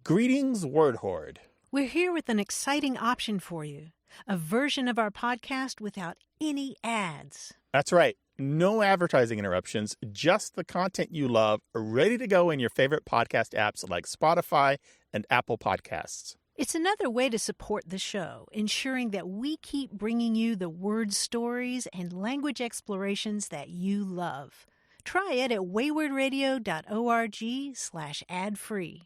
Greetings, Word Horde. We're here with an exciting option for you. A version of our podcast without any ads. That's right. No advertising interruptions, just the content you love, ready to go in your favorite podcast apps like Spotify and Apple Podcasts. It's another way to support the show, ensuring that we keep bringing you the word stories and language explorations that you love. Try it at waywardradio.org/ad-free.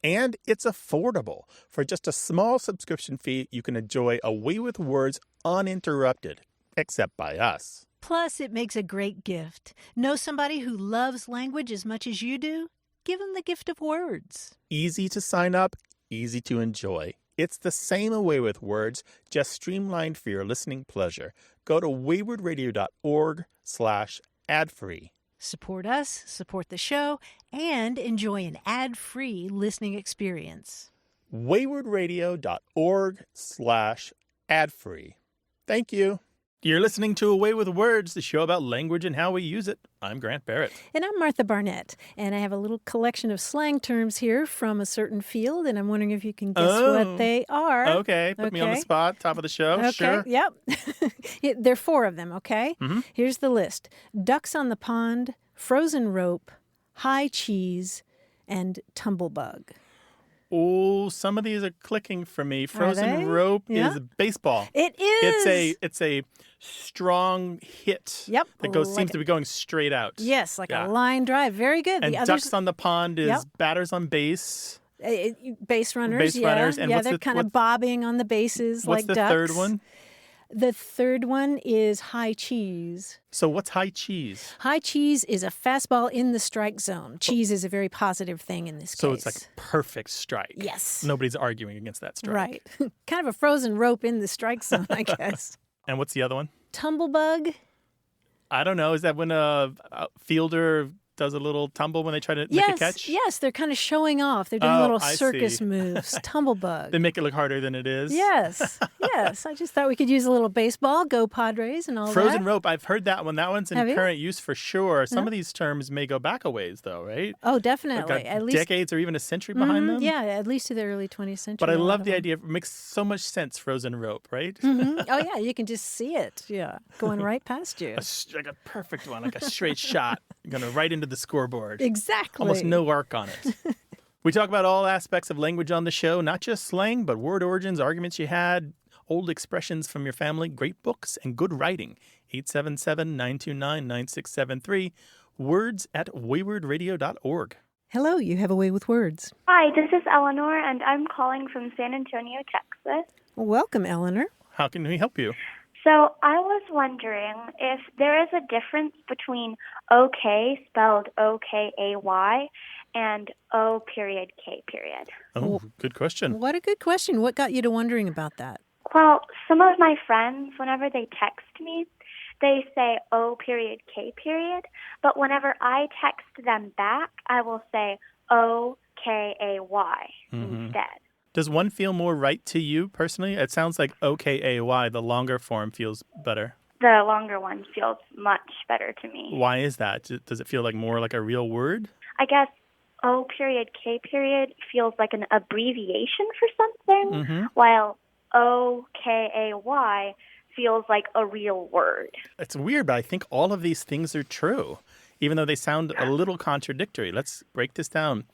And it's affordable. For just a small subscription fee, you can enjoy Away with Words uninterrupted, except by us. Plus, it makes a great gift. Know somebody who loves language as much as you do? Give them the gift of words. Easy to sign up, easy to enjoy. It's the same Away with Words, just streamlined for your listening pleasure. Go to waywardradio.org/ad-free. Support us, support the show, and enjoy an ad-free listening experience. waywardradio.org/ad-free. Thank you. You're listening to Away with Words, the show about language and how we use it. I'm Grant Barrett. And I'm Martha Barnett, and I have a little collection of slang terms here from a certain field, and I'm wondering if you can guess what they are. Okay, put me on the spot, top of the show. Okay, sure. Yep. There are four of them, okay? Mm-hmm. Here's the list. Ducks on the pond, frozen rope, high cheese, and tumblebug. Oh, some of these are clicking for me. Frozen rope is baseball. It is. It's a strong hit. Yep. That seems to be going straight out. Yes, like a line drive. Very good. And ducks on the pond is batters on base. Base runners. Base runners. And they're kind of bobbing on the bases like ducks. What's the third one? The third one is high cheese. So what's high cheese? High cheese is a fastball in the strike zone. Cheese is a very positive thing in this case. So it's like a perfect strike. Yes. Nobody's arguing against that strike. Right. Kind of a frozen rope in the strike zone, I guess. And what's the other one? Tumblebug. I don't know. Is that when a fielder does a little tumble when they try to make a catch? Yes, they're kind of showing off. They're doing little circus moves. Tumblebug. They make it look harder than it is. Yes. I just thought we could use a little baseball, go Padres and all Frozen that. rope, I've heard that one. That one's in current use for sure. Some of these terms may go back a ways though, right? Oh, definitely. Like at least decades or even a century behind them. Yeah, at least to the early 20th century. But I love the idea. It makes so much sense, frozen rope, right? Mm-hmm. Oh, yeah, you can just see it. Yeah, going right past you. Like a perfect one, like a straight shot. Going right into the scoreboard. Exactly. Almost no arc on it. We talk about all aspects of language on the show, not just slang, but word origins, arguments you had, old expressions from your family, great books, and good writing. 877-929-9673. Words at waywardradio.org. Hello, you have a way with words. Hi, this is Eleanor, and I'm calling from San Antonio, Texas. Welcome, Eleanor. How can we help you? So I was wondering if there is a difference between okay, spelled O-K-A-Y, and O-K. Oh, good question. What a good question. What got you to wondering about that? Well, some of my friends, whenever they text me, they say O-K, but whenever I text them back, I will say O-K-A-Y instead. Does one feel more right to you personally? It sounds like O-K-A-Y, the longer form, feels better. The longer one feels much better to me. Why is that? Does it feel like more like a real word? I guess O-K feels like an abbreviation for something, while O-K-A-Y feels like a real word. It's weird, but I think all of these things are true, even though they sound a little contradictory. Let's break this down.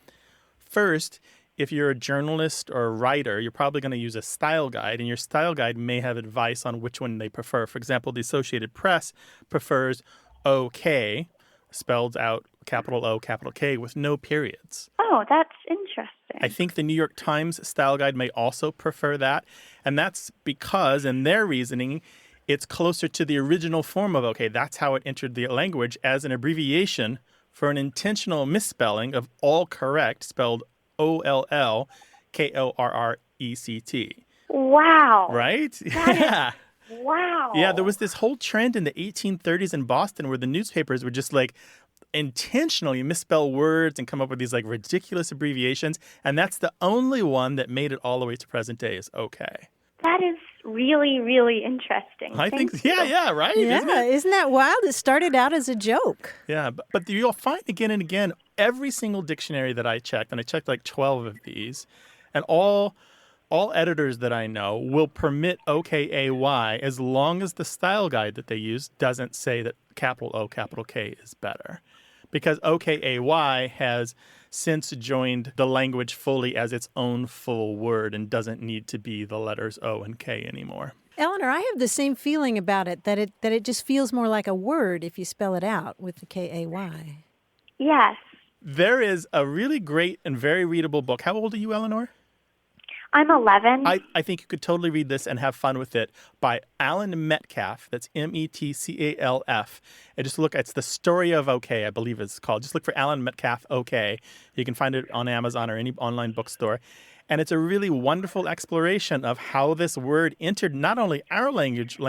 First, if you're a journalist or a writer, you're probably going to use a style guide, and your style guide may have advice on which one they prefer. For example, the Associated Press prefers OK, spelled out capital O, capital K, with no periods. Oh, that's interesting. I think the New York Times style guide may also prefer that, and that's because, in their reasoning, it's closer to the original form of OK. That's how it entered the language as an abbreviation for an intentional misspelling of all correct, spelled O-L-L-K-O-R-R-E-C-T. Wow. Right? Yeah. Wow. Yeah, there was this whole trend in the 1830s in Boston where the newspapers would just like intentionally misspell words and come up with these like ridiculous abbreviations. And that's the only one that made it all the way to present day is okay. That is really, really interesting. I think, Thank you. yeah, right? Yeah, Isn't it? isn't that wild? It started out as a joke. Yeah, but you'll find again and again, every single dictionary that I checked, and I checked like 12 of these, and all editors that I know will permit OKAY as long as the style guide that they use doesn't say that capital O, capital K is better. Because OKAY has since joined the language fully as its own full word and doesn't need to be the letters O and K anymore. Eleanor, I have the same feeling about it, that it just feels more like a word if you spell it out with the K-A-Y. Yes. There is a really great and very readable book. How old are you, Eleanor? I'm 11. I think you could totally read this and have fun with it, by Alan Metcalf. That's Metcalf. And just look, it's The Story of OK, I believe it's called. Just look for Alan Metcalf OK. You can find it on Amazon or any online bookstore. And it's a really wonderful exploration of how this word entered not only our language,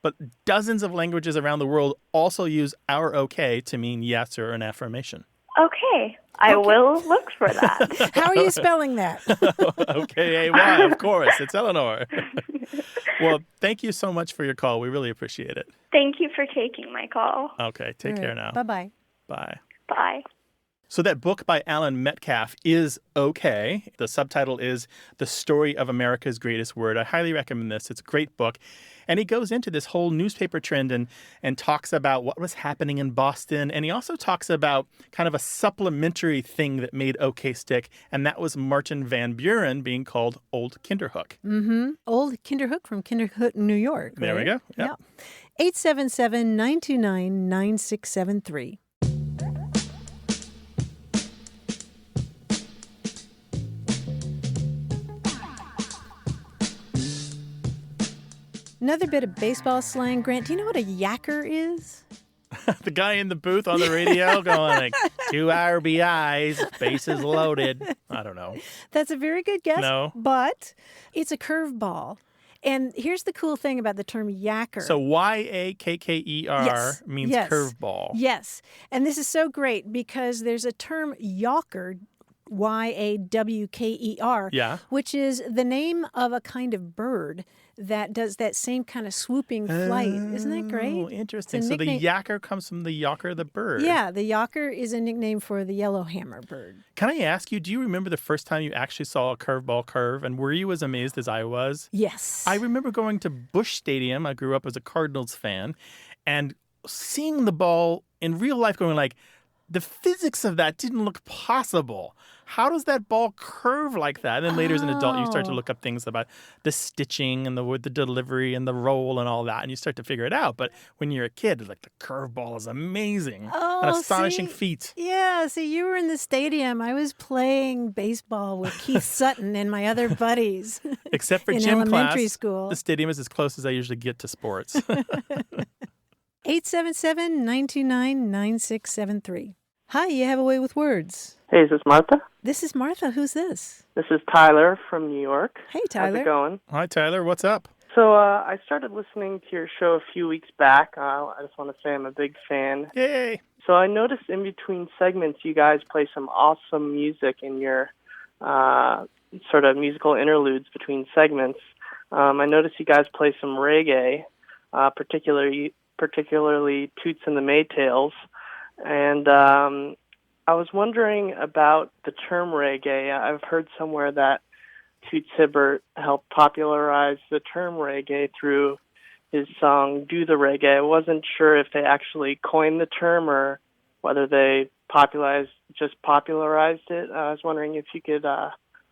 but dozens of languages around the world also use our OK to mean yes or an affirmation. Okay. I will look for that. How are you spelling that? OKAY, of course. It's Eleanor. Well, thank you so much for your call. We really appreciate it. Thank you for taking my call. Okay, take care now. Bye-bye. Bye. Bye. So that book by Alan Metcalf is okay. The subtitle is The Story of America's Greatest Word. I highly recommend this. It's a great book. And he goes into this whole newspaper trend and talks about what was happening in Boston. And he also talks about kind of a supplementary thing that made OK stick, and that was Martin Van Buren being called Old Kinderhook. Mm-hmm. Old Kinderhook from Kinderhook, New York. There we right? go. Yep. Yeah. 877-929-9673. Another bit of baseball slang. Grant, do you know what a yacker is? The guy in the booth on the radio going like, 2 RBIs, bases loaded. I don't know. That's a very good guess. No. But it's a curveball. And here's the cool thing about the term yacker. So YAKKER means curveball. Yes. And this is so great because there's a term yawker, YAWKER, which is the name of a kind of bird that does that same kind of swooping flight. Isn't that great? Oh, interesting. So the yacker comes from the yacker, the bird. Yeah, the yacker is a nickname for the yellowhammer bird. Can I ask you, do you remember the first time you actually saw a curveball curve? And were you as amazed as I was? Yes. I remember going to Busch Stadium. I grew up as a Cardinals fan. And seeing the ball in real life going like, the physics of that didn't look possible. How does that ball curve like that? And then later as an adult, you start to look up things about the stitching and the delivery and the roll and all that, and you start to figure it out. But when you're a kid, like the curveball is amazing. An astonishing feat. Yeah, see, you were in the stadium. I was playing baseball with Keith Sutton and my other buddies. Except for in gym elementary class, school. The stadium is as close as I usually get to sports. 877-929-9673. Hi, you have a way with words. Hey, is this Martha? This is Martha. Who's this? This is Tyler from New York. Hey, Tyler. How's it going? Hi, Tyler. What's up? So I started listening to your show a few weeks back. I just want to say I'm a big fan. Yay. So I noticed in between segments you guys play some awesome music in your sort of musical interludes between segments. I noticed you guys play some reggae, particularly Toots and the Maytals. And I was wondering about the term reggae. I've heard somewhere that Toots Hibbert helped popularize the term reggae through his song Do the Reggae. I wasn't sure if they actually coined the term or whether they popularized it. I was wondering if you could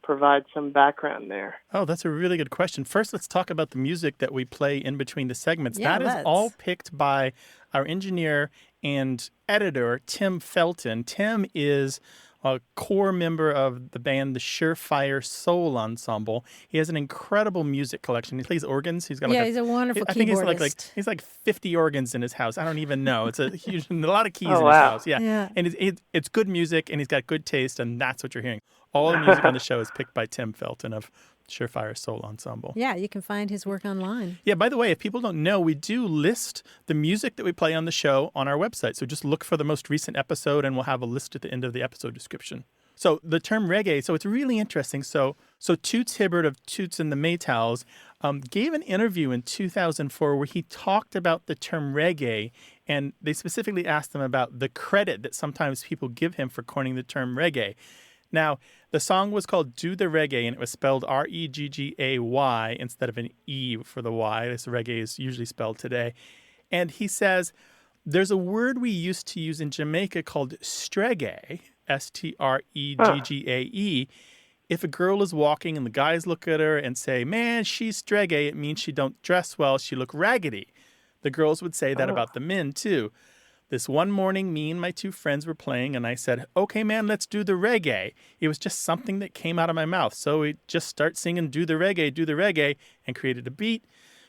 provide some background there. Oh, that's a really good question. First, let's talk about the music that we play in between the segments. Yeah, that is all picked by our engineer and editor, Tim Felton. Tim is a core member of the band, the Surefire Soul Ensemble. He has an incredible music collection. He plays organs. He's got he's a wonderful I think keyboardist. he's like 50 organs in his house. I don't even know. It's a huge, a lot of keys in his wow. house. Yeah. And it's good music, and he's got good taste, and that's what you're hearing. All the music on the show is picked by Tim Felton of Surefire Soul Ensemble. Yeah, you can find his work online. Yeah, by the way, if people don't know, we do list the music that we play on the show on our website. So just look for the most recent episode, and we'll have a list at the end of the episode description. So the term reggae, so it's really interesting. So So Toots Hibbert of Toots and the Maytals gave an interview in 2004 where he talked about the term reggae, and they specifically asked him about the credit that sometimes people give him for coining the term reggae. Now, the song was called Do the Reggae, and it was spelled R-E-G-G-A-Y instead of an E for the Y, as reggae is usually spelled today. And he says, there's a word we used to use in Jamaica called streggae, S-T-R-E-G-G-A-E. If a girl is walking and the guys look at her and say, man, she's streggae, it means she don't dress well, she look raggedy. The girls would say that about the men, too. This one morning, me and my two friends were playing, and I said, okay, man, let's do the reggae. It was just something that came out of my mouth. So we just start singing, do the reggae, and created a beat.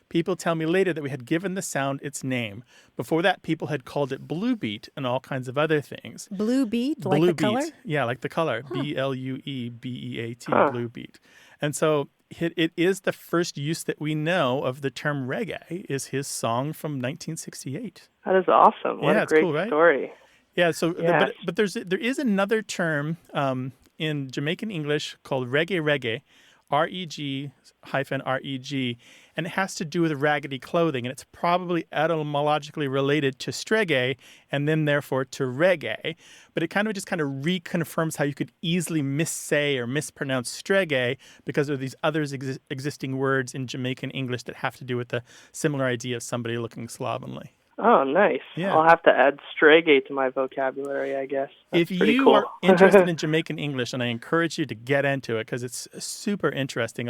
People tell me later that we had given the sound its name. Before that, people had called it blue beat and all kinds of other things. Blue beat, like the color? Yeah, like the color. B-L-U-E-B-E-A-T, blue beat. And so it is the first use that we know of the term reggae, is his song from 1968. That is awesome. What a great story. Yeah, so but there is another term in Jamaican English called reggae, R-E-G-R-E-G, and it has to do with raggedy clothing, and it's probably etymologically related to streggae and then therefore to reggae. But it kind of reconfirms how you could easily missay or mispronounce streggae because of these other existing words in Jamaican English that have to do with the similar idea of somebody looking slovenly. Oh, nice. Yeah. I'll have to add streggae to my vocabulary, I guess. That's if you cool. are interested in Jamaican English, and I encourage you to get into it because it's super interesting.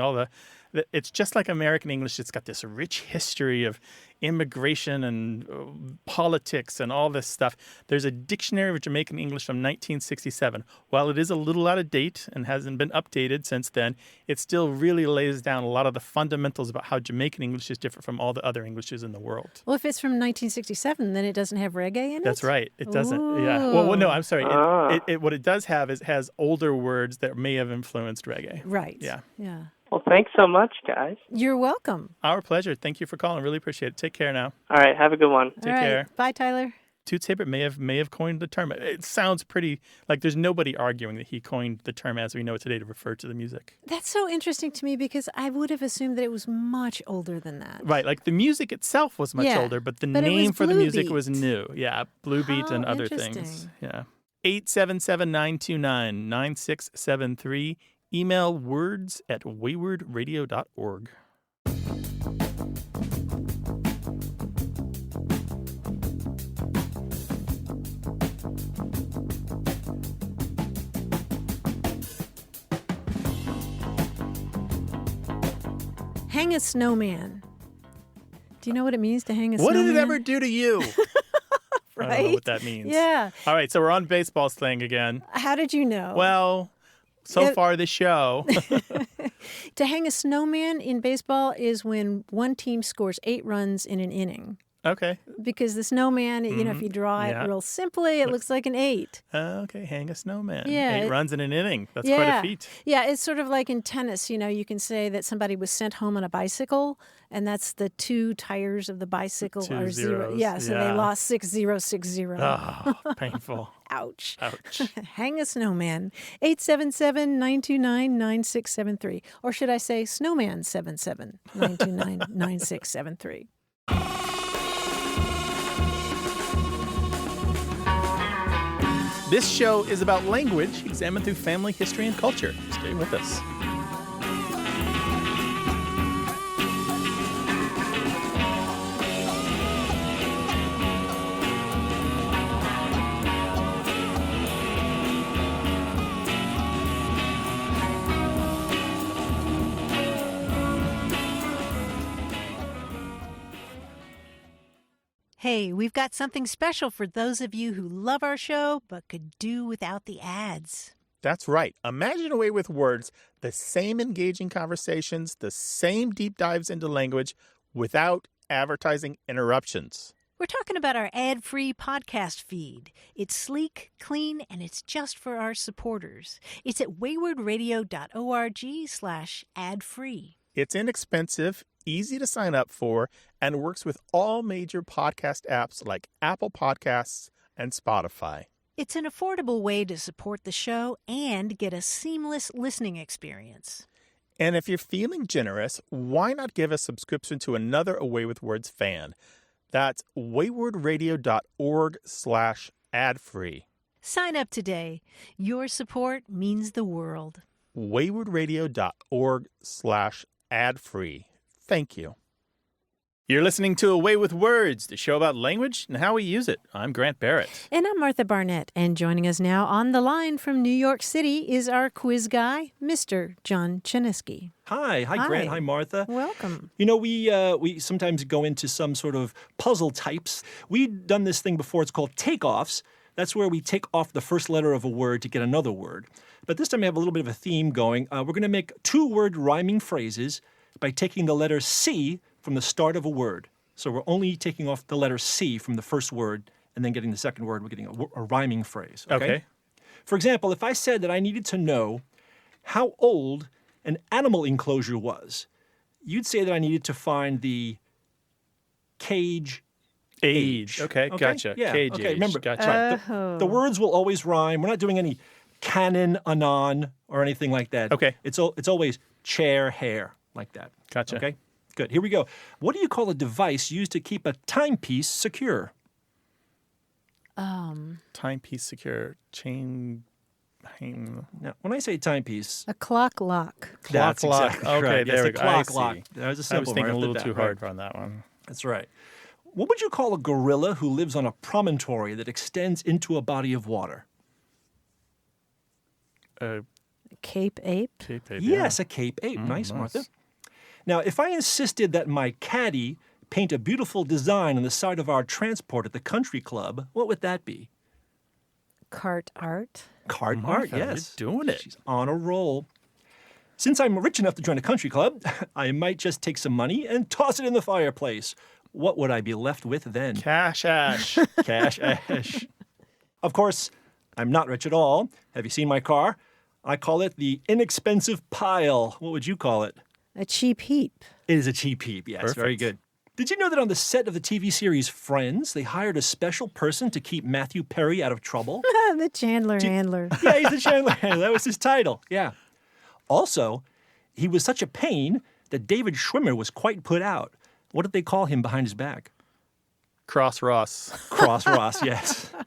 It's just like American English. It's got this rich history of immigration and politics and all this stuff. There's a dictionary of Jamaican English from 1967. While it is a little out of date and hasn't been updated since then, it still really lays down a lot of the fundamentals about how Jamaican English is different from all the other Englishes in the world. Well, if it's from 1967, then it doesn't have reggae in it? That's right. It doesn't. Ooh. Yeah. Well, no, I'm sorry. What it does have is it has older words that may have influenced reggae. Right. Yeah. Yeah. Well, thanks so much, guys. You're welcome. Our pleasure. Thank you for calling. Really appreciate it. Take care now. All right. Have a good one. Take care. Bye, Tyler. Toots Hibbert may have coined the term. It sounds pretty like there's nobody arguing that he coined the term as we know it today to refer to the music. That's so interesting to me because I would have assumed that it was much older than that. Right, like the music itself was much older, but the name for the music was new. Yeah, blue beat and other things. Yeah. 877-929-9673. Email words@waywardradio.org. Hang a snowman. Do you know what it means to hang a snowman? What did it ever do to you? Right? I don't know what that means. Yeah. All right, so we're on baseball slang again. How did you know? Well, so far this show. To hang a snowman in baseball is when one team scores 8 runs in an inning. Okay. Because the snowman, if you draw it real simply, it looks like an 8. Okay, hang a snowman. Yeah, 8 runs in an inning. That's quite a feat. Yeah, it's sort of like in tennis, you can say that somebody was sent home on a bicycle, and that's the 2 tires of the bicycle are 0. Yeah, so they lost 6-0-6-0. Oh, painful. Ouch. Ouch. Hang a snowman. 877-929-9673. Or should I say snowman 77-929-9673. This show is about language examined through family history and culture. Stay with us. Hey, we've got something special for those of you who love our show but could do without the ads. That's right. Imagine a way with words, the same engaging conversations, the same deep dives into language without advertising interruptions. We're talking about our ad-free podcast feed. It's sleek, clean, and it's just for our supporters. It's at waywardradio.org/ad-free. It's inexpensive, easy to sign up for, and works with all major podcast apps like Apple Podcasts and Spotify. It's an affordable way to support the show and get a seamless listening experience. And if you're feeling generous, why not give a subscription to another Away with Words fan? That's waywardradio.org/ad-free. Sign up today. Your support means the world. waywardradio.org/ad-free. Thank you. You're listening to Away with Words, the show about language and how we use it. I'm Grant Barrett. And I'm Martha Barnett. And joining us now on the line from New York City is our quiz guy, Mr. John Chinesky. Hi, Grant. Hi, Martha. Welcome. You know, we sometimes go into some sort of puzzle types. We've done this thing before. It's called takeoffs. That's where we take off the first letter of a word to get another word. But this time we have a little bit of a theme going. We're going to make two-word rhyming phrases by taking the letter C from the start of a word. So we're only taking off the letter C from the first word and then getting the second word. We're getting a rhyming phrase. Okay? For example, if I said that I needed to know how old an animal enclosure was, you'd say that I needed to find the cage age. Okay, gotcha. Yeah. Cage okay, age. remember, Gotcha. right, the words will always rhyme. We're not doing any canon, anon, or anything like that. Okay. It's always chair, hair, like that. Gotcha. Okay, good. Here we go. What do you call a device used to keep a timepiece secure? Timepiece secure. Chain. Now, when I say timepiece, A clock lock. that's lock. exactly Okay, right. there Yes, we the go. I clock lock. see. That was a I simple was one. thinking a I little did too that, hard right. on that one. That's right. What would you call a gorilla who lives on a promontory that extends into a body of water? Cape ape. Cape ape, Yes, a Cape ape. Nice, Martha. Now, if I insisted that my caddy paint a beautiful design on the side of our transport at the country club, what would that be? Cart art. Cart art, Martha, yes. you're doing it. She's on a roll. Since I'm rich enough to join a country club, I might just take some money and toss it in the fireplace. What would I be left with then? Cash ash. Cash ash. Of course, I'm not rich at all. Have you seen my car? I call it the inexpensive pile. What would you call it? A cheap heap. It is a cheap heap, yes. Very Perfect. good. Did you know that on the set of the TV series Friends, they hired a special person to keep Matthew Perry out of trouble? The Chandler handler. Yeah, he's the Chandler handler. That was his title, yeah. Also, he was such a pain that David Schwimmer was quite put out. What did they call him behind his back? Cross Ross. Cross Ross, yes. A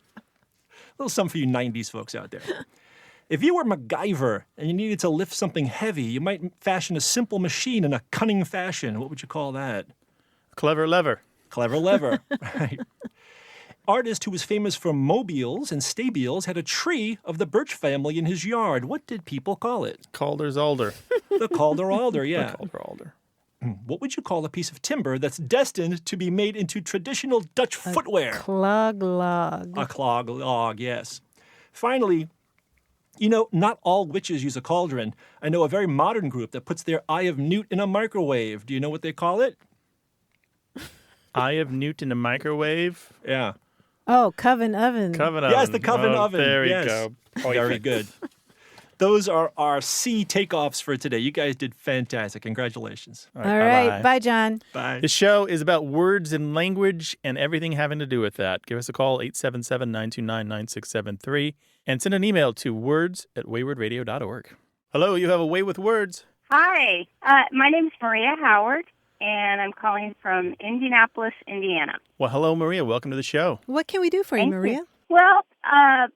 little something for you 90s folks out there. If you were MacGyver and you needed to lift something heavy, you might fashion a simple machine in a cunning fashion. What would you call that? Clever lever. Clever lever. Right. Artist who was famous for mobiles and stabiles had a tree of the Birch family in his yard. What did people call it? Calder's alder. The Calder Alder, yeah. Calder alder. What would you call a piece of timber that's destined to be made into traditional Dutch footwear? Clog log. A clog log, yes. Finally, you know, not all witches use a cauldron. I know a very modern group that puts their eye of newt in a microwave. Do you know what they call it? Eye of newt in a microwave. Yeah. Oh, coven oven. Coven Yes, oven. the coven oven. There we Yes. go. Very good. Those are our C takeoffs for today. You guys did fantastic. Congratulations. All right. bye-bye. Bye, John. Bye. The show is about words and language and everything having to do with that. Give us a call, 877-929-9673, and send an email to words@waywardradio.org. Hello, you have a Way with Words. Hi, my name is Maria Howard, and I'm calling from Indianapolis, Indiana. Well, hello, Maria. Welcome to the show. What can we do for you, Thank Maria? you. Well,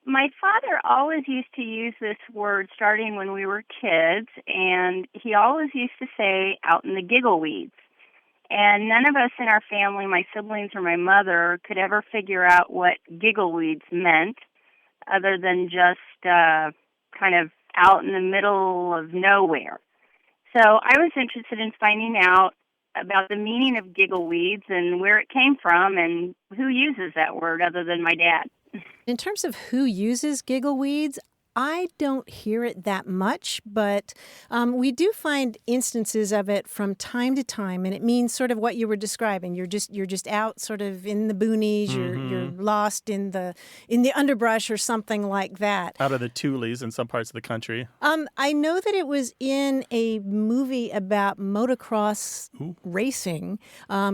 my father always used to use this word starting when we were kids, and he always used to say, out in the giggle weeds. And none of us in our family, my siblings or my mother, could ever figure out what giggle weeds meant other than just kind of out in the middle of nowhere. So I was interested in finding out about the meaning of giggle weeds and where it came from and who uses that word other than my dad. In terms of who uses giggle weeds, I don't hear it that much, but we do find instances of it from time to time, and it means sort of what you were describing. You're just out sort of in the boonies. You're lost in the underbrush or something like that. Out of the Tules in some parts of the country. I know that it was in a movie about motocross racing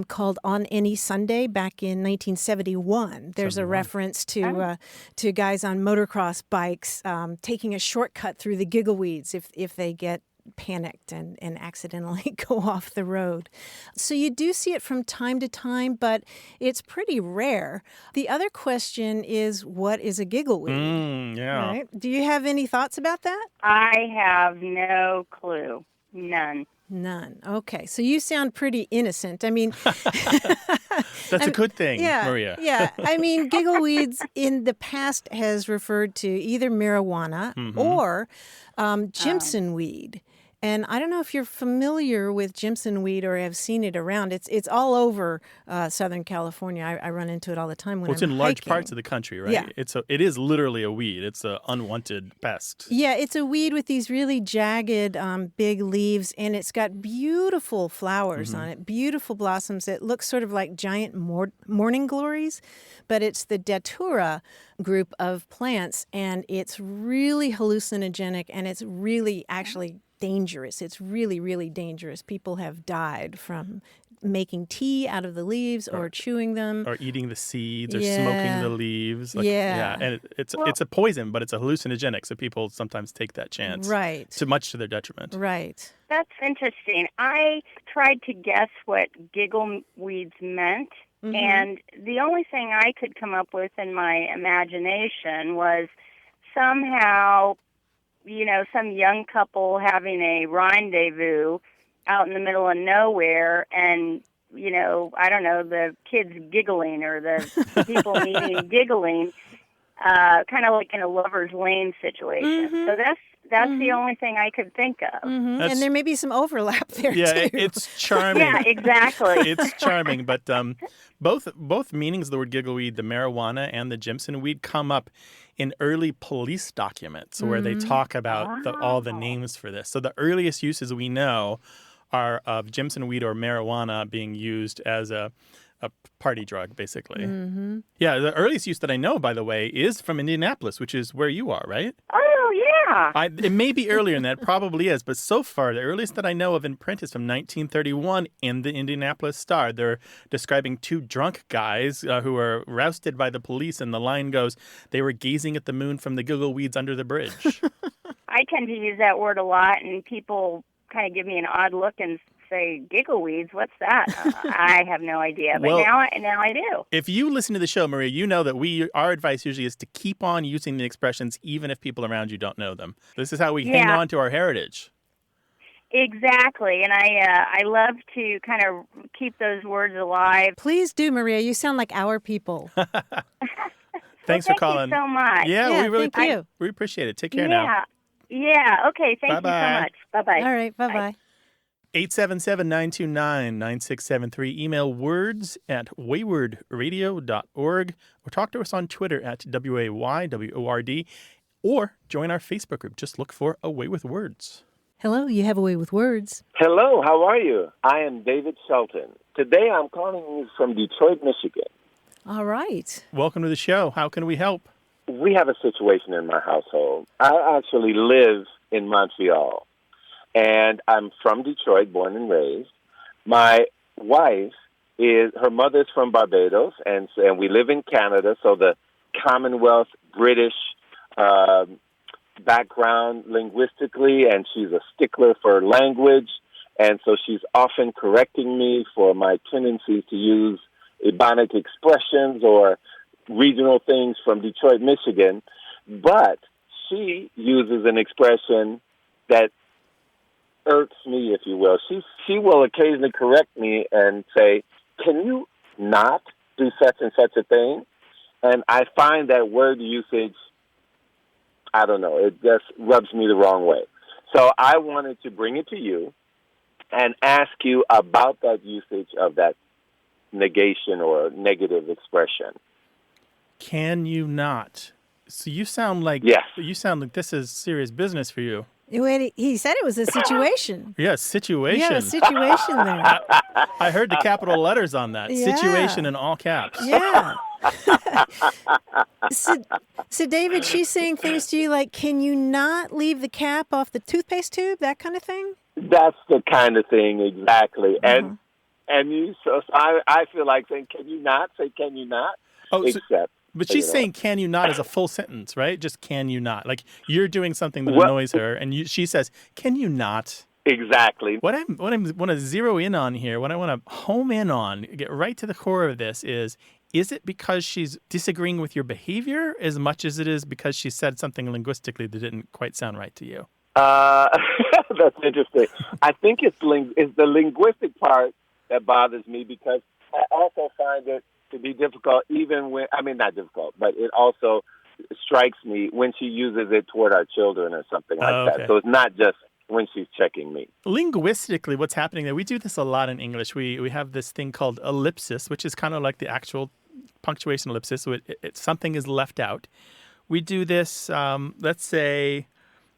called On Any Sunday back in 1971. There's a reference to guys on motocross bikes taking a shortcut through the giggle weeds if they get panicked and accidentally go off the road. So you do see it from time to time, but it's pretty rare. The other question is, what is a giggleweed? Yeah. Right? Do you have any thoughts about that? I have no clue. None. None. Okay. So you sound pretty innocent. I mean, That's a good thing, yeah, Maria. Yeah. I mean, giggleweeds in the past has referred to either marijuana or jimson weed. And I don't know if you're familiar with jimson weed or have seen it around. It's all over Southern California. I run into it all the time when Well, it's I'm in large hiking. parts of the country, right? Yeah. It is literally a weed. It's an unwanted pest. Yeah, it's a weed with these really jagged, big leaves, and it's got beautiful flowers on it, beautiful blossoms. It looks sort of like giant morning glories, but it's the datura group of plants, and it's really hallucinogenic, and it's really actually dangerous. It's really, really dangerous. People have died from making tea out of the leaves or chewing them. Or eating the seeds or Yeah. smoking the leaves. Yeah. And it's a poison, but it's a hallucinogenic, so people sometimes take that chance. Right. Too much to their detriment. Right. That's interesting. I tried to guess what giggleweeds meant, and the only thing I could come up with in my imagination was somehow, some young couple having a rendezvous out in the middle of nowhere, and I don't know, the kids giggling or the people meeting giggling, kind of like in a lover's lane situation. So that's the only thing I could think of. And there may be some overlap there Yeah, too. it's charming. Yeah, exactly. It's charming, but both meanings of the word giggleweed, the marijuana and the jimson weed, come up in early police documents where they talk about all the names for this. So the earliest uses we know are of jimson weed or marijuana being used as a party drug, basically. Yeah, the earliest use that I know, by the way, is from Indianapolis, which is where you are, right? Oh, yeah. It may be earlier than that, probably is, but so far, the earliest that I know of in print is from 1931 in the Indianapolis Star. They're describing two drunk guys who were rousted by the police, and the line goes, they were gazing at the moon from the giggleweeds under the bridge. I tend to use that word a lot, and people kind of give me an odd look and say, giggleweeds, what's that? I have no idea, but Well, now I do. If you listen to the show, Maria, you know that our advice usually is to keep on using the expressions even if people around you don't know them. This is how we hang on to our heritage. Exactly, and I love to kind of keep those words alive. Please do, Maria. You sound like our people. Thanks for calling. Thank you so much. Yeah, thank you. We appreciate it. Take care now. Yeah, okay, thank Bye-bye. you so much. Bye-bye. All right, bye-bye. 877-929-9673. Email words@waywardradio.org or talk to us on Twitter at WAYWORD or join our Facebook group. Just look for A Way with Words. Hello, you have a way with words. Hello, how are you? I am David Shelton. Today I'm calling you from Detroit, Michigan. All right. Welcome to the show. How can we help? We have a situation in my household. I actually live in Montreal, and I'm from Detroit, born and raised. My wife her mother's from Barbados, and we live in Canada, so the Commonwealth British background linguistically, and she's a stickler for language, and so she's often correcting me for my tendencies to use Ebonic expressions or regional things from Detroit, Michigan, but she uses an expression that irks me, if you will. She will occasionally correct me and say, can you not do such and such a thing? And I find that word usage, I don't know, it just rubs me the wrong way. So I wanted to bring it to you and ask you about that usage of that negation or negative expression. Can you not? So you sound like this is serious business for you. He said it was a situation. Yeah, situation. Yeah, a situation there. I heard the capital letters on that. Yeah. Situation in all caps. Yeah. So, David, she's saying things to you like, can you not leave the cap off the toothpaste tube, that kind of thing? That's the kind of thing, exactly. And I feel like saying, can you not? Say, can you not? Oh, Except. But she's saying "can you not" as a full sentence, right? Just "can you not." Like you're doing something that annoys her, and she says, "Can you not?" Exactly. What I want to zero in on here, what I want to home in on, get right to the core of this is it because she's disagreeing with your behavior as much as it is because she said something linguistically that didn't quite sound right to you? That's interesting. I think it's the linguistic part that bothers me because I also find it to be difficult even when, not difficult, but it also strikes me when she uses it toward our children or something like that. So it's not just when she's checking me. Linguistically, what's happening there, we do this a lot in English. We have this thing called ellipsis, which is kind of like the actual punctuation ellipsis. So something is left out. We do this, let's say,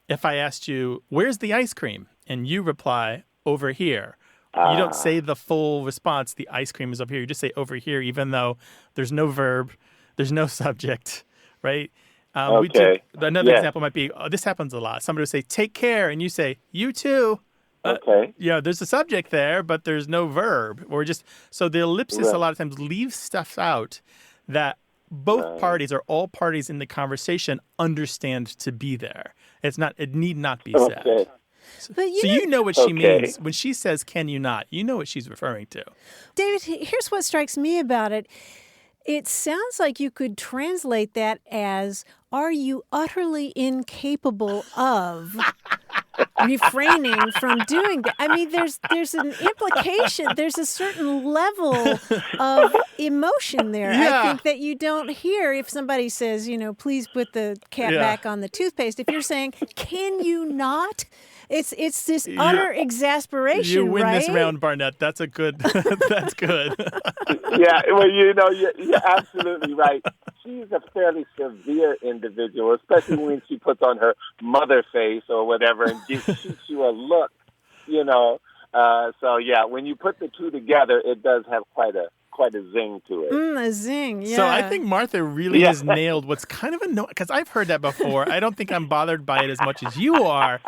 if I asked you, "Where's the ice cream?" and you reply, "Over here." You don't say the full response, "The ice cream is up here." You just say "over here," even though there's no verb, there's no subject, right? Okay. Another example might be, this happens a lot. Somebody will say, "Take care," and you say, "You too." Okay. There's a subject there, but there's no verb. So the ellipsis a lot of times leaves stuff out that both parties or all parties in the conversation understand to be there. It need not be said. Okay. But you know what she means. When she says, "Can you not?" you know what she's referring to. David, here's what strikes me about it. It sounds like you could translate that as, "Are you utterly incapable of refraining from doing that?" I mean, there's an implication. There's a certain level of emotion there. Yeah. I think that you don't hear if somebody says, "Please put the cap back on the toothpaste." If you're saying, "Can you not?" It's this utter exasperation, You win right? this round, Barnett. That's a good. That's good. Yeah, well, you're absolutely right. She's a fairly severe individual, especially when she puts on her mother face or whatever and shoots you a look, So, yeah, when you put the two together, it does have quite a zing to it. A zing, yeah. So I think Martha really has nailed what's kind of annoying, because I've heard that before. I don't think I'm bothered by it as much as you are.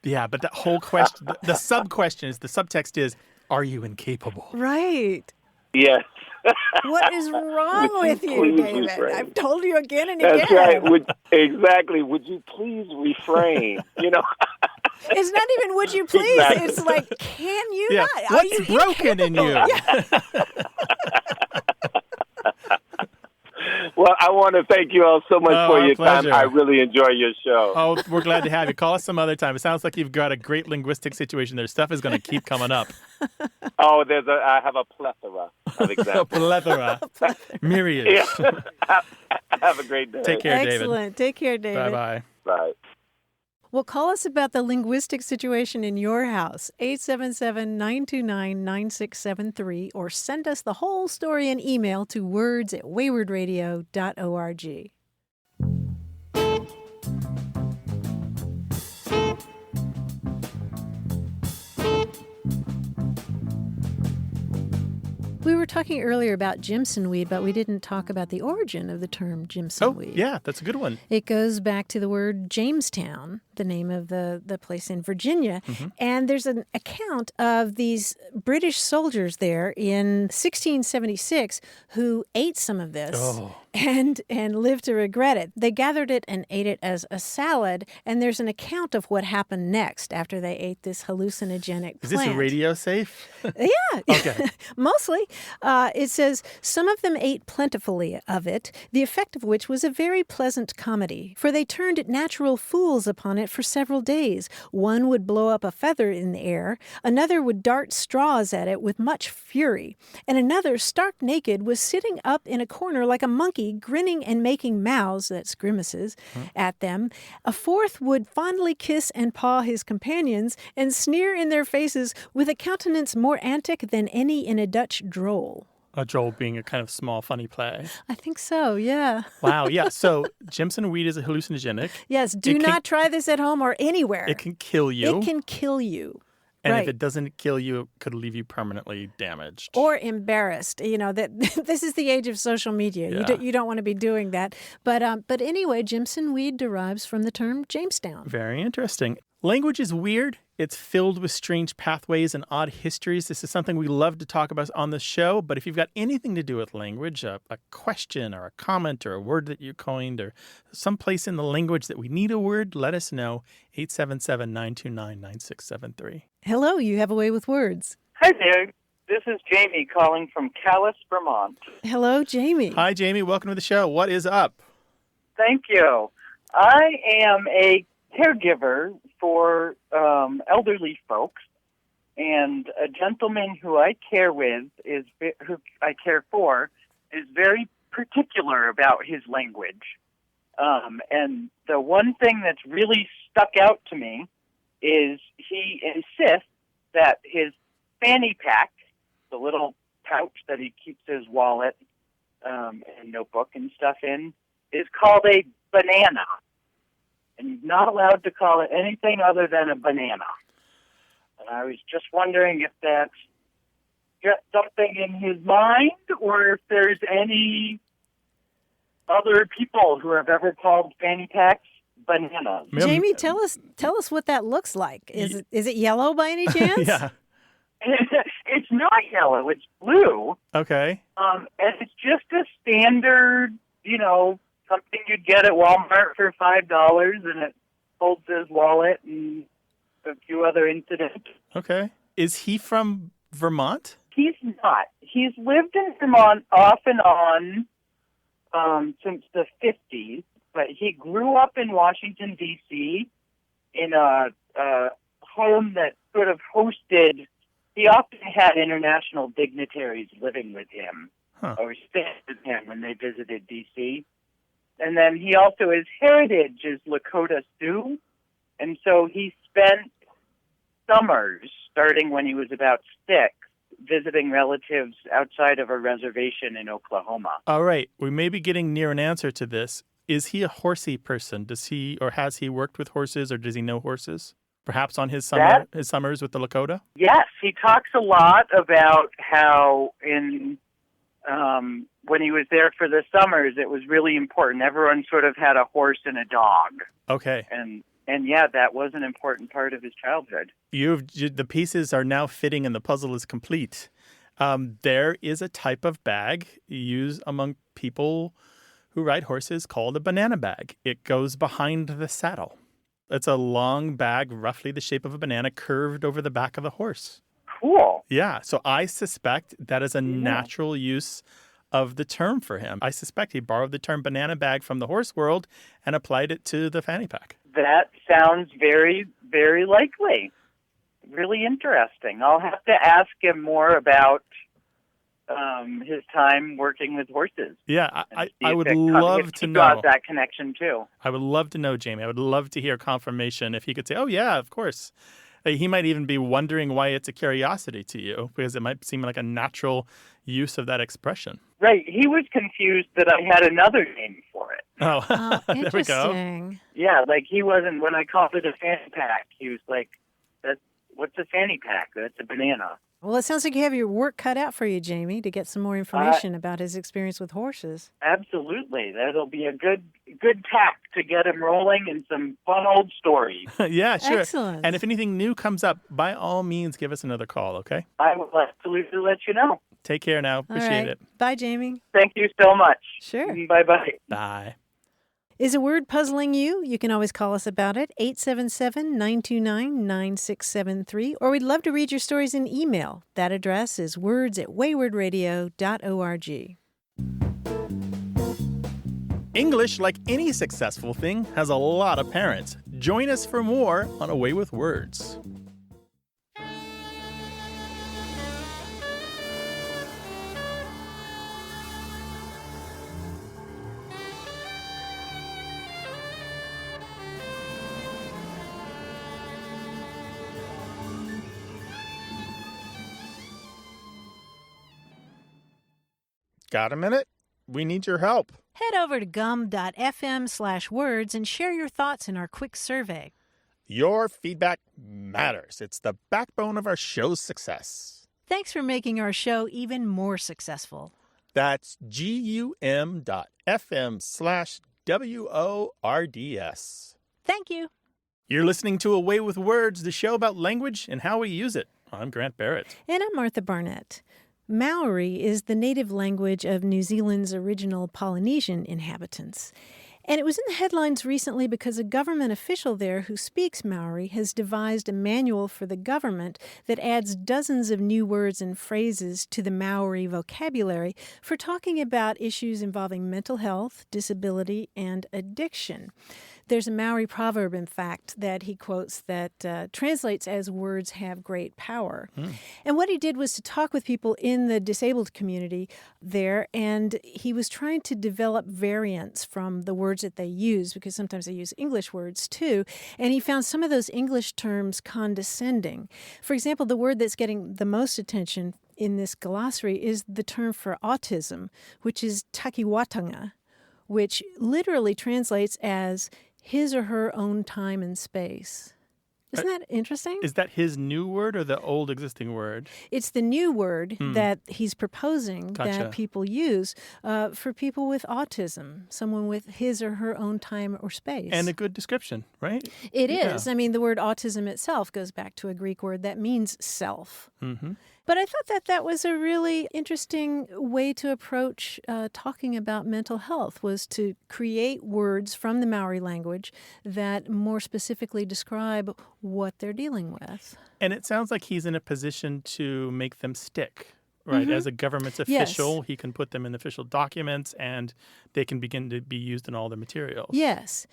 Yeah, but that whole question, the sub-question is, the subtext is, are you incapable? Right. Yes. What is wrong with you, David? Refrain? I've told you again and That's again. right. Exactly. Would you please refrain? It's not even "would you please." Exactly. It's like, "Can you Yeah. not?" Are What's you broken in you? Well, I want to thank you all so much for our your pleasure. time. I really enjoy your show. Oh, we're glad to have you. Call us some other time. It sounds like you've got a great linguistic situation there. Stuff is going to keep coming up. Oh, I have a plethora of A examples. plethora. Myriad. Yeah. Have a great day. Take care, David. Excellent. Take care, David. Bye-bye. Bye. Well, call us about the linguistic situation in your house, 877-929-9673, or send us the whole story in email to words@waywardradio.org. We were talking earlier about jimson weed, but we didn't talk about the origin of the term jimson weed. Oh, yeah, that's a good one. It goes back to the word Jamestown, the name of the place in Virginia. Mm-hmm. And there's an account of these British soldiers there in 1676 who ate some of this and lived to regret it. They gathered it and ate it as a salad, and there's an account of what happened next after they ate this hallucinogenic Is plant. this radio safe? Yeah. Okay. Mostly. It says, some of them ate plentifully of it, the effect of which was a very pleasant comedy, for they turned natural fools upon it for several days. One would blow up a feather in the air, another would dart straws at it with much fury, and another, stark naked, was sitting up in a corner like a monkey, grinning and making mouths, that's grimaces, at them. A fourth would fondly kiss and paw his companions, and sneer in their faces with a countenance more antic than any in a Dutch droll. A droll being a kind of small, funny play. I think so, yeah. Wow, yeah. So jimson weed is a hallucinogenic. Yes, do not try this at home or anywhere. It can kill you. It can kill you. And right. if it doesn't kill you, it could leave you permanently damaged. Or embarrassed. That this is the age of social media. Yeah. You don't want to be doing that. But anyway, jimson weed derives from the term Jamestown. Very interesting. Language is weird. It's filled with strange pathways and odd histories. This is something we love to talk about on the show. But if you've got anything to do with language, a question or a comment or a word that you coined or someplace in the language that we need a word, let us know. 877-929-9673. Hello, you have a way with words. Hi there. This is Jamie calling from Calais, Vermont. Hello, Jamie. Hi, Jamie. Welcome to the show. What is up? Thank you. I am a caregiver for elderly folks, and a gentleman who I care for is very particular about his language. And the one thing that's really stuck out to me is he insists that his fanny pack, the little pouch that he keeps his wallet and notebook and stuff in, is called a banana. And he's not allowed to call it anything other than a banana. And I was just wondering if that's just something in his mind, or if there's any other people who have ever called fanny packs bananas. Jamie, tell us what that looks like. Is it yellow by any chance? Yeah. It's not yellow, it's blue. Okay. And it's just a standard, something you'd get at Walmart for $5, and it holds his wallet and a few other incidents. Okay. Is he from Vermont? He's not. He's lived in Vermont off and on since the 50s, but he grew up in Washington, D.C. in a home that sort of hosted. He often had international dignitaries living with him or staying with him when they visited D.C., and then he also, his heritage is Lakota Sioux. And so he spent summers, starting when he was about 6, visiting relatives outside of a reservation in Oklahoma. All right. We may be getting near an answer to this. Is he a horsey person? Does he, or has he worked with horses, or does he know horses? Perhaps on his summers with the Lakota? Yes. He talks a lot about how when he was there for the summers, it was really important. Everyone sort of had a horse and a dog. Okay. And yeah, that was an important part of his childhood. The pieces are now fitting and the puzzle is complete. There is a type of bag used among people who ride horses called a banana bag. It goes behind the saddle. It's a long bag, roughly the shape of a banana, curved over the back of the horse. Cool. Yeah, so I suspect that is a natural use of the term for him. I suspect he borrowed the term banana bag from the horse world and applied it to the fanny pack. That sounds very, very likely. Really interesting. I'll have to ask him more about his time working with horses. Yeah, I would love to know. He that connection too. I would love to know, Jamie. I would love to hear confirmation if he could say, oh, yeah, of course. He might even be wondering why it's a curiosity to you, because it might seem like a natural use of that expression. Right. He was confused that I had another name for it. Oh, there we go. Interesting. Yeah, like he wasn't, when I called it a fanny pack, he was like, what's a fanny pack? That's a banana. Well, it sounds like you have your work cut out for you, Jamie, to get some more information about his experience with horses. Absolutely. That'll be a good tack to get him rolling and some fun old stories. Yeah, sure. Excellent. And if anything new comes up, by all means, give us another call, okay? I will absolutely let you know. Take care now. Appreciate it. Bye, Jamie. Thank you so much. Sure. Bye-bye. Bye. Is a word puzzling you? You can always call us about it, 877-929-9673, or we'd love to read your stories in email. That address is words@waywardradio.org. English, like any successful thing, has a lot of parents. Join us for more on A Way with Words. Got a minute? We need your help. Head over to gum.fm/words and share your thoughts in our quick survey. Your feedback matters. It's the backbone of our show's success. Thanks for making our show even more successful. That's gum.fm/WORDS. Thank you. You're listening to Away with Words, the show about language and how we use it. I'm Grant Barrett. And I'm Martha Barnett. Maori is the native language of New Zealand's original Polynesian inhabitants. And it was in the headlines recently because a government official there who speaks Maori has devised a manual for the government that adds dozens of new words and phrases to the Maori vocabulary for talking about issues involving mental health, disability, and addiction. There's a Maori proverb, in fact, that he quotes that translates as words have great power. And what he did was to talk with people in the disabled community there, and he was trying to develop variants from the words that they use, because sometimes they use English words too, and he found some of those English terms condescending. For example, the word that's getting the most attention in this glossary is the term for autism, which is takiwatanga, which literally translates as his or her own time and space. Isn't that interesting? Is that his new word or the old existing word? It's the new word that he's proposing Gotcha. that people use for people with autism, someone with his or her own time or space. And a good description, right? It is. I mean, the word autism itself goes back to a Greek word that means self. Mm-hmm. But I thought that was a really interesting way to approach talking about mental health, was to create words from the Maori language that more specifically describe what they're dealing with. And it sounds like he's in a position to make them stick, right? As a government official, he can put them in official documents and they can begin to be used in all the materials. Yes.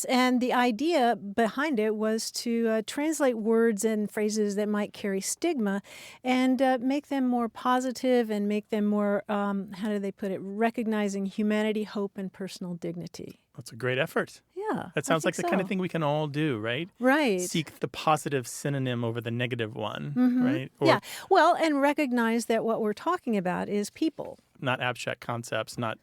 And the idea behind it was to translate words and phrases that might carry stigma and make them more positive and make them more, how do they put it, recognizing humanity, hope, and personal dignity. That's a great effort. Yeah. That sounds like the kind of thing we can all do, right? Right. Seek the positive synonym over the negative one, right? Or Yeah. Well, and recognize that what we're talking about is people. not abstract concepts, not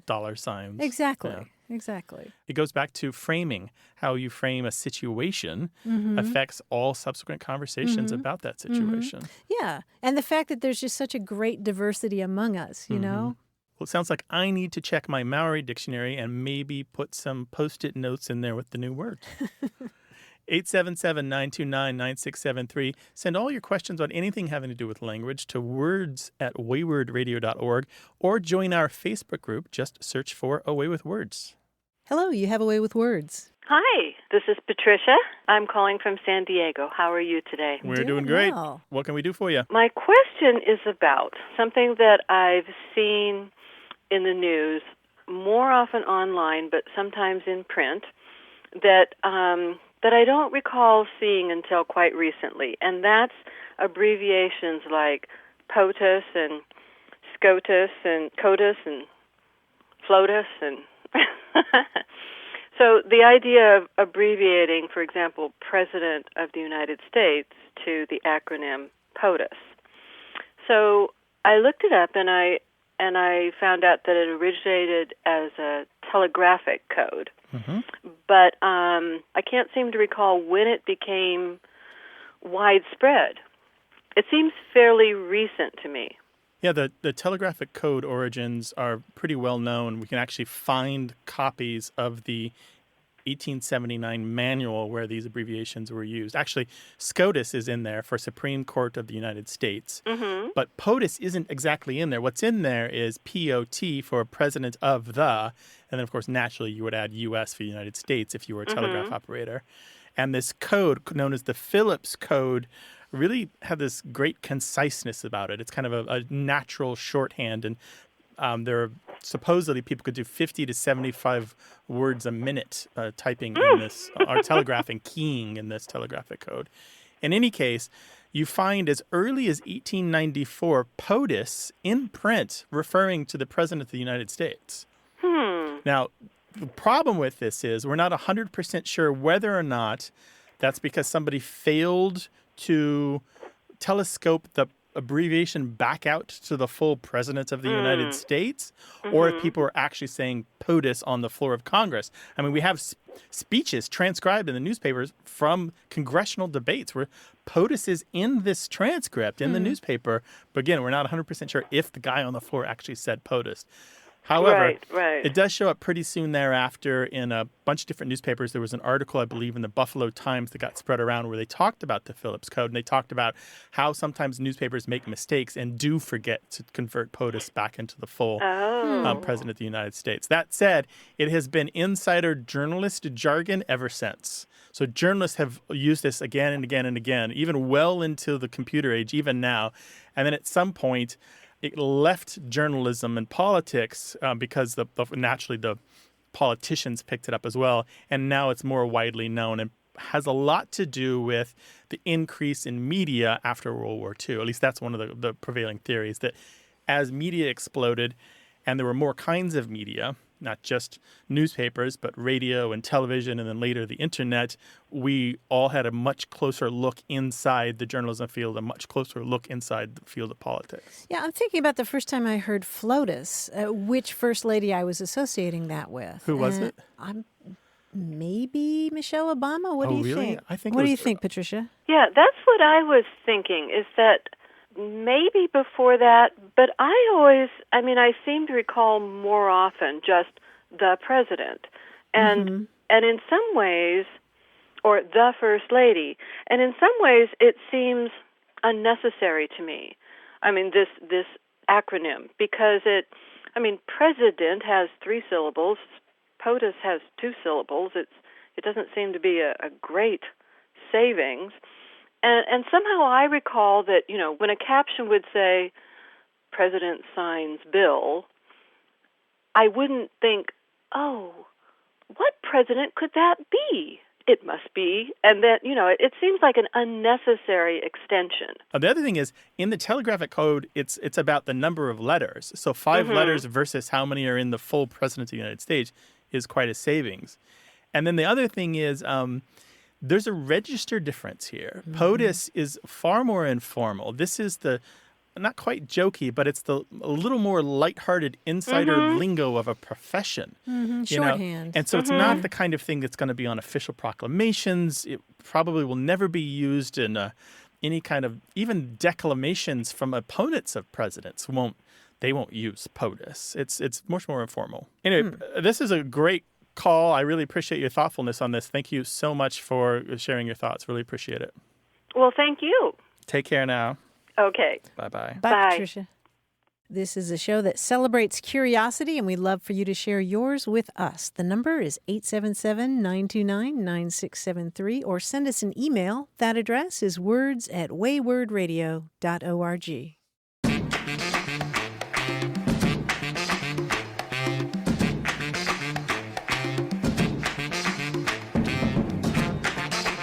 dollar signs. Exactly. Yeah. Exactly. It goes back to framing. How you frame a situation affects all subsequent conversations about that situation. Yeah. And the fact that there's just such a great diversity among us, you know? Well, it sounds like I need to check my Maori dictionary and maybe put some Post-it notes in there with the new words. 877-929-9673. Send all your questions on anything having to do with language to words@waywardradio.org or join our Facebook group. Just search for Away with Words. Hello, you have a way with words. Hi, this is Patricia. I'm calling from San Diego. How are you today? We're doing great. well. What can we do for you? My question is about something that I've seen in the news, more often online, but sometimes in print, that I don't recall seeing until quite recently, and that's abbreviations like POTUS and SCOTUS and COTUS and FLOTUS and so the idea of abbreviating, for example, President of the United States to the acronym POTUS. So I looked it up and I found out that it originated as a telegraphic code. But I can't seem to recall when it became widespread. It seems fairly recent to me. Yeah, the telegraphic code origins are pretty well known. We can actually find copies of the 1879 manual where these abbreviations were used. Actually, SCOTUS is in there for Supreme Court of the United States. But POTUS isn't exactly in there. What's in there is POT for President of the, and then, of course, naturally, you would add U.S. for the United States if you were a telegraph operator. And this code, known as the Phillips Code, really had this great conciseness about it. It's kind of a natural shorthand, and there are supposedly people could do 50 to 75 words a minute typing in this, or telegraphing, keying in this telegraphic code. In any case, you find as early as 1894 POTUS in print referring to the President of the United States. Now, the problem with this is we're not 100% sure whether or not that's because somebody failed to telescope the abbreviation back out to the full President of the United States, or if people are actually saying POTUS on the floor of Congress. I mean, we have speeches transcribed in the newspapers from congressional debates where POTUS is in this transcript in the newspaper. But again, we're not 100% sure if the guy on the floor actually said POTUS. However, Right. it does show up pretty soon thereafter in a bunch of different newspapers. There was an article, I believe, in the Buffalo Times that got spread around where they talked about the Phillips Code, and they talked about how sometimes newspapers make mistakes and do forget to convert POTUS back into the full President of the United States. That said, it has been insider journalist jargon ever since. So journalists have used this again and again and again, even well into the computer age, even now. And then at some point, it left journalism and politics because naturally the politicians picked it up as well. And now it's more widely known and has a lot to do with the increase in media after World War II. At least that's one of the prevailing theories, that as media exploded and there were more kinds of media, not just newspapers, but radio and television, and then later the internet, we all had a much closer look inside the journalism field, a much closer look inside the field of politics. Yeah, I'm thinking about the first time I heard FLOTUS, which First Lady I was associating that with. Who was it? Maybe Michelle Obama. What do you really? think? I think what do you think, Patricia? Yeah, that's what I was thinking, is that maybe before that, but I seem to recall more often just the president. And in some ways, or the first lady, and in some ways it seems unnecessary to me. I mean, this acronym, because president has 3 syllables, POTUS has 2 syllables. It doesn't seem to be a great savings. And somehow I recall that, when a caption would say, President signs bill, I wouldn't think, oh, what president could that be? It must be. And then, it seems like an unnecessary extension. The other thing is, in the telegraphic code, it's about the number of letters. So 5 letters versus how many are in the full President of the United States is quite a savings. And then the other thing is, there's a register difference here. POTUS is far more informal. This is the, not quite jokey, but it's a little more lighthearted insider lingo of a profession. Shorthand. And so it's not the kind of thing that's going to be on official proclamations. It probably will never be used in any kind of, even declamations from opponents of presidents they won't use POTUS. It's much more informal. Anyway, this is a great call. I really appreciate your thoughtfulness on this. Thank you so much for sharing your thoughts. Really appreciate it. Well, thank you. Take care now. Okay. Bye-bye. Bye, Patricia. This is a show that celebrates curiosity, and we'd love for you to share yours with us. The number is 877-929-9673, or send us an email. That address is words@waywordradio.org.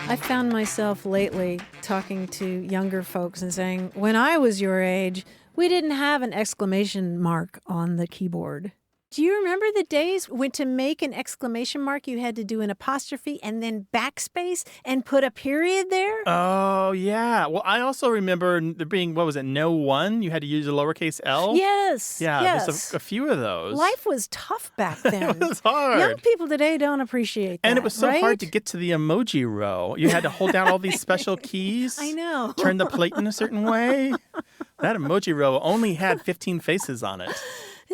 I found myself lately talking to younger folks and saying, when I was your age, we didn't have an exclamation mark on the keyboard. Do you remember the days when to make an exclamation mark, you had to do an apostrophe and then backspace and put a period there? Oh, yeah. Well, I also remember there being, no 1? You had to use a lowercase l? Yes. Yeah, yes. there's a few of those. Life was tough back then. It was hard. Young people today don't appreciate that, and it was so right? hard to get to the emoji row. You had to hold down all these special keys. I know. Turn the plate in a certain way. That emoji row only had 15 faces on it.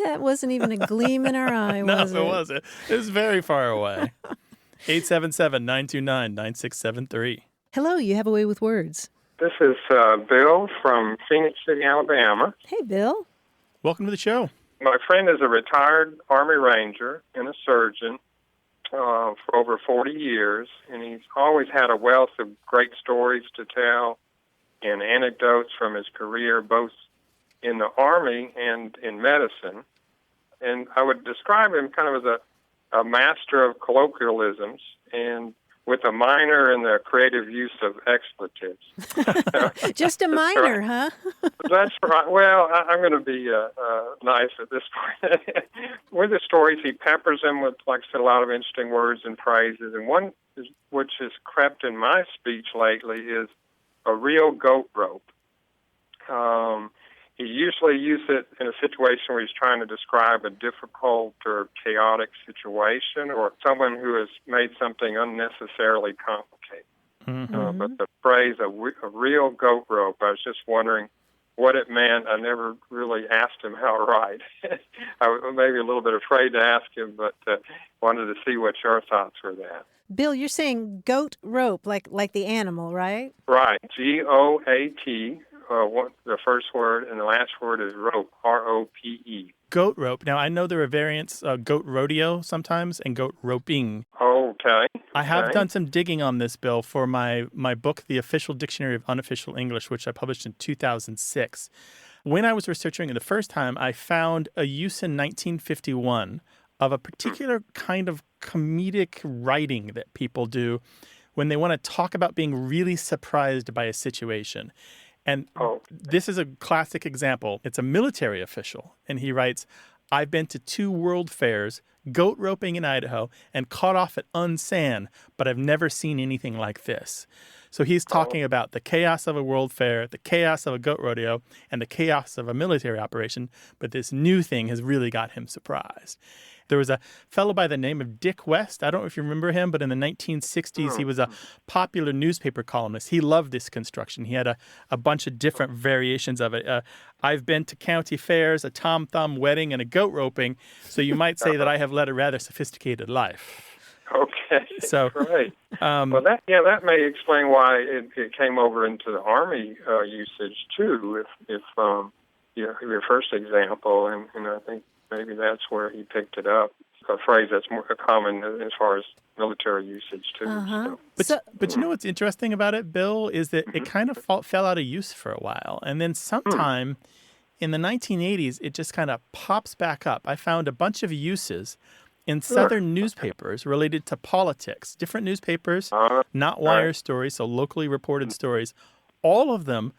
That wasn't even a gleam in our eye, was it? No, it wasn't. It was very far away. 877-929-9673. Hello, you have a way with words. This is Bill from Phoenix City, Alabama. Hey, Bill. Welcome to the show. My friend is a retired Army Ranger and a surgeon for over 40 years, and he's always had a wealth of great stories to tell and anecdotes from his career, both in the Army and in medicine. And I would describe him kind of as a master of colloquialisms and with a minor in the creative use of expletives. Just a minor, huh? That's right. Well, I'm going to be nice at this point. With his stories, he peppers them with, like I said, a lot of interesting words and phrases. And one which has crept in my speech lately is a real goat rope. He usually uses it in a situation where he's trying to describe a difficult or chaotic situation or someone who has made something unnecessarily complicated. But the phrase, a real goat rope, I was just wondering what it meant. I never really asked him outright. I was maybe a little bit afraid to ask him, but wanted to see what your thoughts were that. Bill, you're saying goat rope, like the animal, right? Right, G-O-A-T, the first word, and the last word is rope, R-O-P-E. Goat rope. Now, I know there are variants, goat rodeo sometimes and goat roping. Okay. I have done some digging on this, Bill, for my book, The Official Dictionary of Unofficial English, which I published in 2006. When I was researching it the first time, I found a use in 1951 of a particular kind of comedic writing that people do when they want to talk about being really surprised by a situation. And this is a classic example. It's a military official, and he writes, I've been to 2 world fairs, goat roping in Idaho, and caught off at Unsan, but I've never seen anything like this. So he's talking about the chaos of a world fair, the chaos of a goat rodeo, and the chaos of a military operation, but this new thing has really got him surprised. There was a fellow by the name of Dick West. I don't know if you remember him, but in the 1960s, he was a popular newspaper columnist. He loved this construction. He had a bunch of different variations of it. I've been to county fairs, a Tom Thumb wedding, and a goat roping. So you might say that I have led a rather sophisticated life. Okay, so great. Well, that may explain why it came over into the Army usage, too, if your first example, and I think maybe that's where he picked it up, a phrase that's more common as far as military usage, too. Uh-huh. But you know what's interesting about it, Bill, is that it kind of fell out of use for a while. And then sometime in the 1980s, it just kind of pops back up. I found a bunch of uses in Southern newspapers related to politics, different newspapers, not wire stories, so locally reported stories, all of them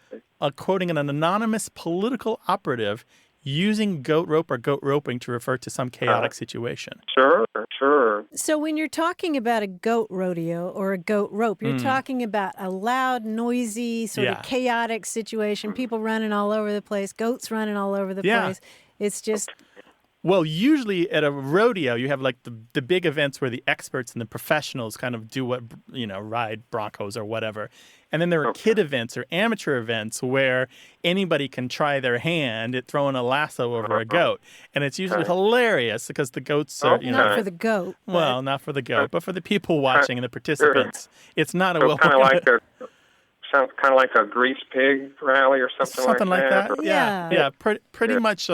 quoting an anonymous political operative using goat rope or goat roping to refer to some chaotic situation. Sure. So when you're talking about a goat rodeo or a goat rope, you're talking about a loud, noisy, sort of chaotic situation, people running all over the place, goats running all over the place. It's just... Well, usually at a rodeo, you have like the big events where the experts and the professionals kind of do what, ride broncos or whatever. And then there are kid events or amateur events where anybody can try their hand at throwing a lasso over a goat. And it's usually hilarious because the goats are, Not for the goat. Well, not for the goat, but for the people watching and the participants. It's not so kind of like a grease pig rally or something like that. Yeah. Pretty much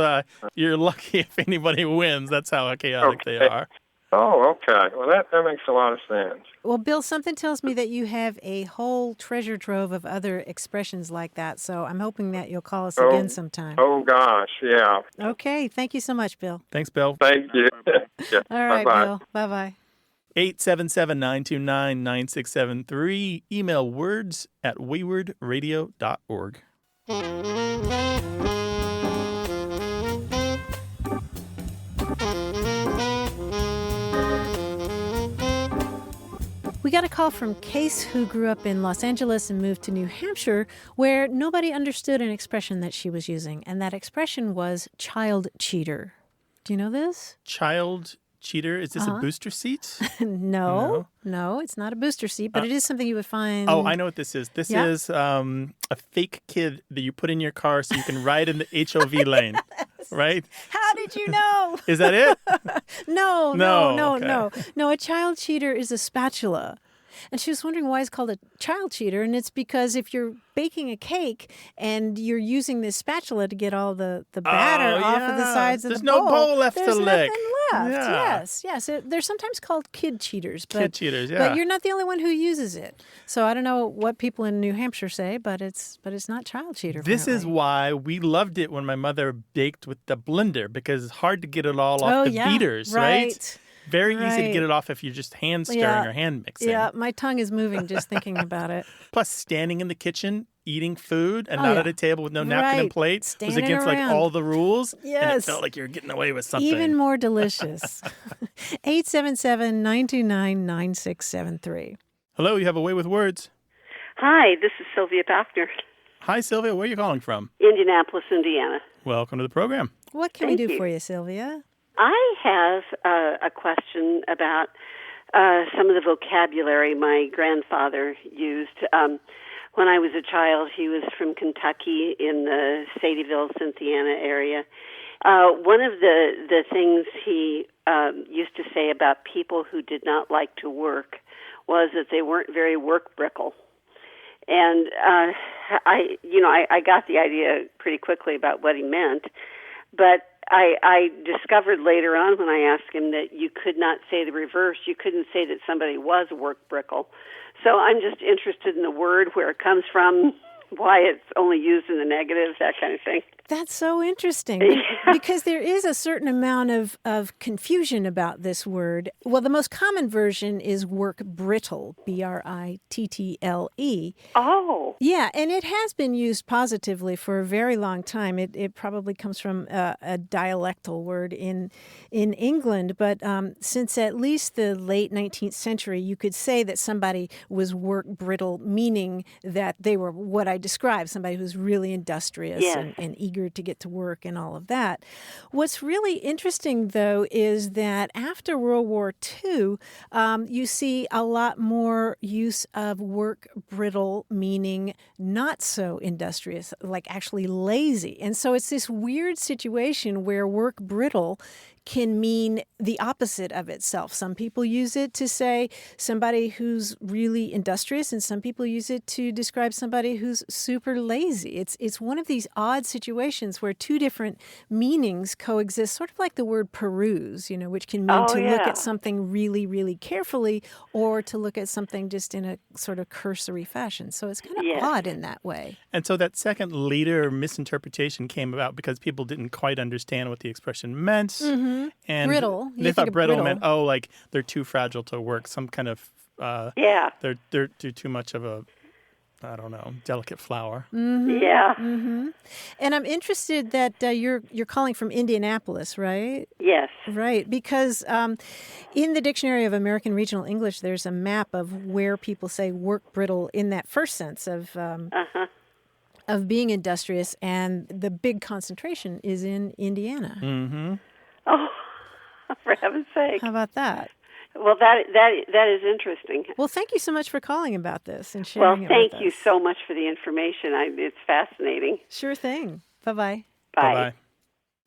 you're lucky if anybody wins. That's how chaotic they are. Oh, okay. Well, that makes a lot of sense. Well, Bill, something tells me that you have a whole treasure trove of other expressions like that, so I'm hoping that you'll call us again sometime. Oh, gosh, yeah. Okay, thank you so much, Bill. Thanks, Bill. Thank you. All right, bye-bye. Bill. Bye-bye. 877-929-9673. Email words@waywardradio.org. We got a call from Case, who grew up in Los Angeles and moved to New Hampshire, where nobody understood an expression that she was using, and that expression was child cheater. Do you know this? Child cheater? Is this a booster seat? No, it's not a booster seat, but it is something you would find. Oh, I know what this is. This is a fake kid that you put in your car so you can ride in the HOV lane, right? How did you know? Is that it? No. Okay. No, a child cheater is a spatula. And she was wondering why it's called a child cheater, and it's because if you're baking a cake and you're using this spatula to get all the batter off of the sides of the bowl. There's no bowl left to lick. There's nothing left. Yeah. Yes. They're sometimes called kid cheaters. Kid cheaters, But you're not the only one who uses it. So I don't know what people in New Hampshire say, but it's not child cheater. This is why we loved it when my mother baked with the blender, because it's hard to get it all off the beaters, right? Very easy to get it off if you're just hand stirring or hand mixing. Yeah, my tongue is moving just thinking about it. Plus, standing in the kitchen, eating food, and not at a table with no napkin and plate was against like all the rules. Yes. And it felt like you were getting away with something. Even more delicious. 877-929-9673. Hello, you have a way with words. Hi, this is Sylvia Bachner. Hi, Sylvia. Where are you calling from? Indianapolis, Indiana. Welcome to the program. What can we do for you, Sylvia? I have a question about some of the vocabulary my grandfather used. When when I was a child. He was from Kentucky in the Sadieville, Cynthiana area. One of the things he used to say about people who did not like to work was that they weren't very work-brickle. And I got the idea pretty quickly about what he meant, but I discovered later on when I asked him that you could not say the reverse. You couldn't say that somebody was work-brickle. So I'm just interested in the word, where it comes from, why it's only used in the negative, that kind of thing. That's so interesting because there is a certain amount of confusion about this word. Well, the most common version is work-brittle, B-R-I-T-T-L-E. Oh. Yeah, and it has been used positively for a very long time. It probably comes from a dialectal word in England, but since at least the late 19th century, you could say that somebody was work-brittle, meaning that they were what I described, somebody who's really industrious and eager to get to work and all of that. What's really interesting, though, is that after World War II, you see a lot more use of work-brittle, meaning not so industrious, like actually lazy. And so it's this weird situation where work-brittle can mean the opposite of itself. Some people use it to say somebody who's really industrious, and some people use it to describe somebody who's super lazy. It's one of these odd situations where two different meanings coexist, sort of like the word peruse, which can mean look at something really, really carefully, or to look at something just in a sort of cursory fashion. So it's kind of odd in that way. And so that second later misinterpretation came about because people didn't quite understand what the expression meant. Mm-hmm. And brittle. They thought brittle meant, like they're too fragile to work. Some kind of, they're too much of a, I don't know, delicate flower. Mm-hmm. Yeah. Mm-hmm. And I'm interested that you're calling from Indianapolis, right? Yes. Right, because in the Dictionary of American Regional English, there's a map of where people say work-brittle in that first sense of being industrious, and the big concentration is in Indiana. Mm-hmm. Oh, for heaven's sake. How about that? Well, that is interesting. Well, thank you so much for calling about this and sharing it with us. Well, thank you so much for the information. It's fascinating. Sure thing. Bye-bye. Bye. Bye-bye.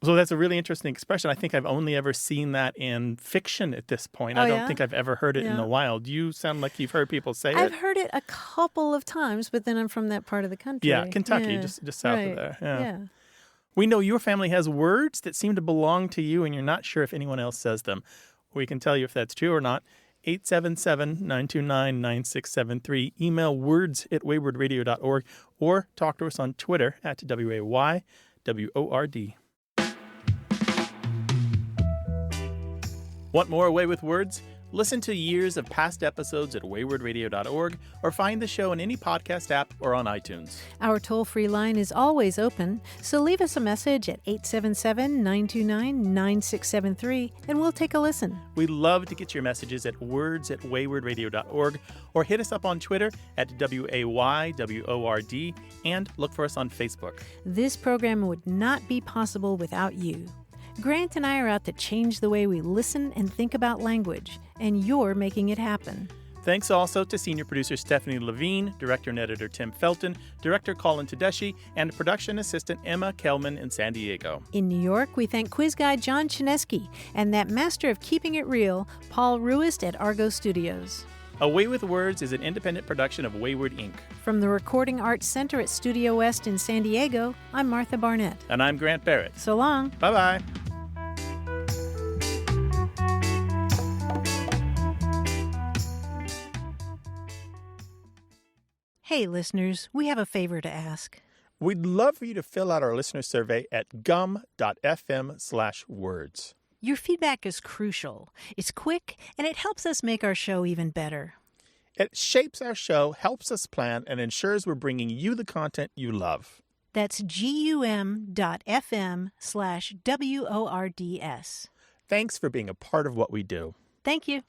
So that's a really interesting expression. I think I've only ever seen that in fiction at this point. I don't think I've ever heard it in the wild. You sound like you've heard people say it. I've heard it a couple of times, but then I'm from that part of the country. Yeah, Kentucky, just south of there. Yeah. We know your family has words that seem to belong to you, and you're not sure if anyone else says them. We can tell you if that's true or not. 877-929-9673. Email words@waywardradio.org or talk to us on Twitter at WAYWORD. Want more Away with Words? Listen to years of past episodes at waywardradio.org or find the show in any podcast app or on iTunes. Our toll-free line is always open, so leave us a message at 877-929-9673 and we'll take a listen. We'd love to get your messages at words@waywardradio.org or hit us up on Twitter at WAYWORD and look for us on Facebook. This program would not be possible without you. Grant and I are out to change the way we listen and think about language, and you're making it happen. Thanks also to senior producer Stephanie Levine, director and editor Tim Felton, director Colin Tedeschi, and production assistant Emma Kelman in San Diego. In New York, we thank quiz guy John Chinesky and that master of keeping it real, Paul Ruist at Argo Studios. Away with Words is an independent production of Wayward Inc. From the Recording Arts Center at Studio West in San Diego, I'm Martha Barnett. And I'm Grant Barrett. So long. Bye-bye. Hey, listeners, we have a favor to ask. We'd love for you to fill out our listener survey at gum.fm/words. Your feedback is crucial. It's quick, and it helps us make our show even better. It shapes our show, helps us plan, and ensures we're bringing you the content you love. That's gum.fm/WORDS. Thanks for being a part of what we do. Thank you.